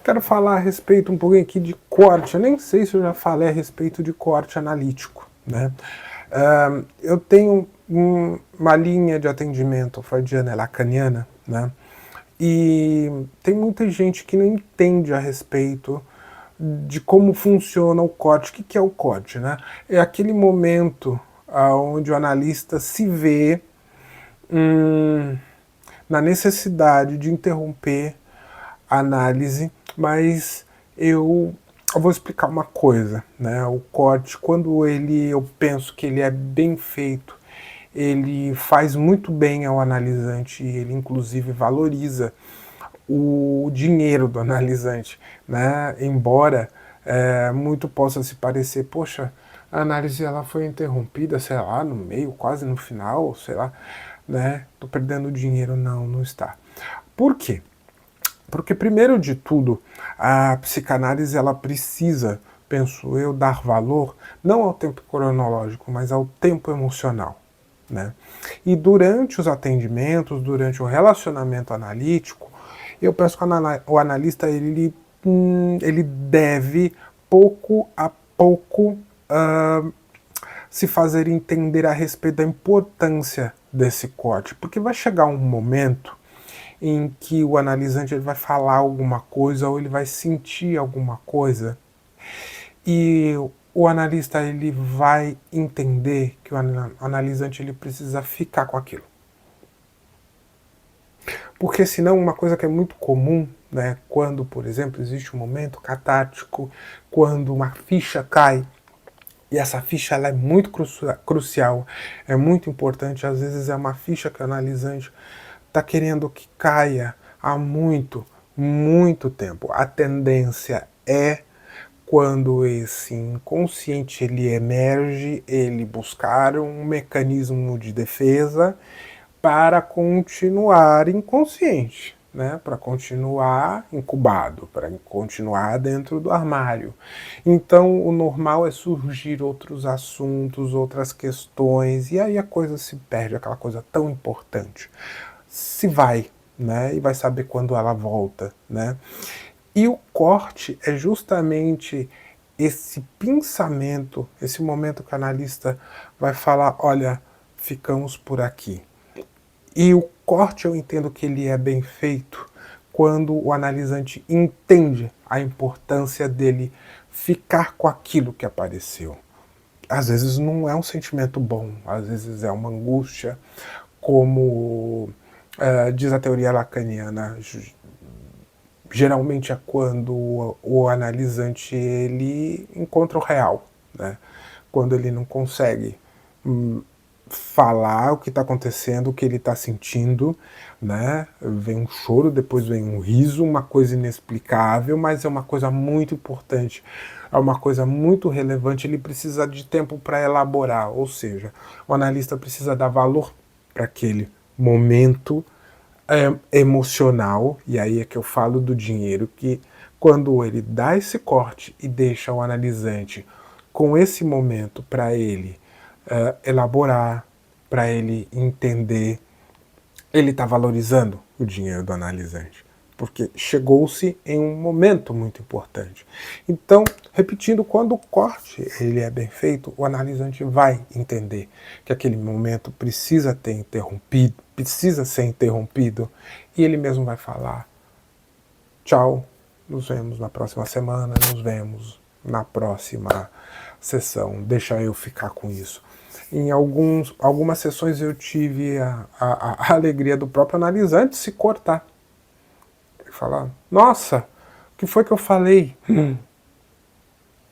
Quero falar a respeito um pouquinho aqui de corte. Eu nem sei se eu já falei a respeito de corte analítico, né? Eu tenho uma linha de atendimento freudiana e lacaniana, né? E tem muita gente que não entende a respeito de como funciona o corte. O que é o corte, né? É aquele momento onde o analista se vê na necessidade de interromper a análise, mas eu vou explicar uma coisa, né? O corte, quando eu penso que ele é bem feito, ele faz muito bem ao analisante, ele inclusive valoriza o dinheiro do analisante, né? Embora muito possa se parecer, poxa, a análise ela foi interrompida, sei lá, no meio, quase no final, sei lá, né? Tô perdendo dinheiro, não está. Por quê? Porque, primeiro de tudo, a psicanálise ela precisa, penso eu, dar valor não ao tempo cronológico, mas ao tempo emocional, né? E durante os atendimentos, durante o relacionamento analítico, eu penso que o analista ele deve, pouco a pouco, se fazer entender a respeito da importância desse corte, porque vai chegar um momento em que o analisante ele vai falar alguma coisa ou ele vai sentir alguma coisa e o analista ele vai entender que o analisante ele precisa ficar com aquilo. Porque senão uma coisa que é muito comum, né, quando, por exemplo, existe um momento catártico, quando uma ficha cai, e essa ficha ela é muito crucial, é muito importante, às vezes é uma ficha que o analisante está querendo que caia há muito, muito tempo. A tendência é, quando esse inconsciente ele emerge, ele buscar um mecanismo de defesa para continuar inconsciente, né? Para continuar incubado, para continuar dentro do armário. Então, o normal é surgir outros assuntos, outras questões, e aí a coisa se perde, aquela coisa tão importante. Se vai, né? E vai saber quando ela volta, né? E o corte é justamente esse pensamento, esse momento que o analista vai falar, olha, ficamos por aqui. E o corte eu entendo que ele é bem feito quando o analisante entende a importância dele ficar com aquilo que apareceu. Às vezes não é um sentimento bom, às vezes é uma angústia, como diz a teoria lacaniana, geralmente é quando o analisante ele encontra o real, né? Quando ele não consegue falar o que está acontecendo, o que ele está sentindo, né? Vem um choro, depois vem um riso, uma coisa inexplicável, mas é uma coisa muito importante, é uma coisa muito relevante, ele precisa de tempo para elaborar, ou seja, o analista precisa dar valor para aquele momento emocional, e aí é que eu falo do dinheiro, que quando ele dá esse corte e deixa o analisante com esse momento para ele elaborar, para ele entender, ele está valorizando o dinheiro do analisante, porque chegou-se em um momento muito importante. Então, repetindo, quando o corte ele é bem feito, o analisante vai entender que aquele momento precisa ter interrompido, precisa ser interrompido, e ele mesmo vai falar, tchau, nos vemos na próxima semana, nos vemos na próxima sessão, deixa eu ficar com isso. Em algumas sessões eu tive a alegria do próprio analisante se cortar. Ele falar, nossa, o que foi que eu falei?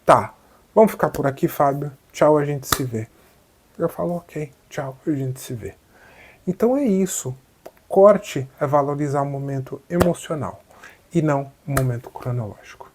Tá, vamos ficar por aqui, Fábio. Tchau, a gente se vê. Eu falo, ok, tchau, a gente se vê. Então é isso. Corte é valorizar o momento emocional e não o momento cronológico.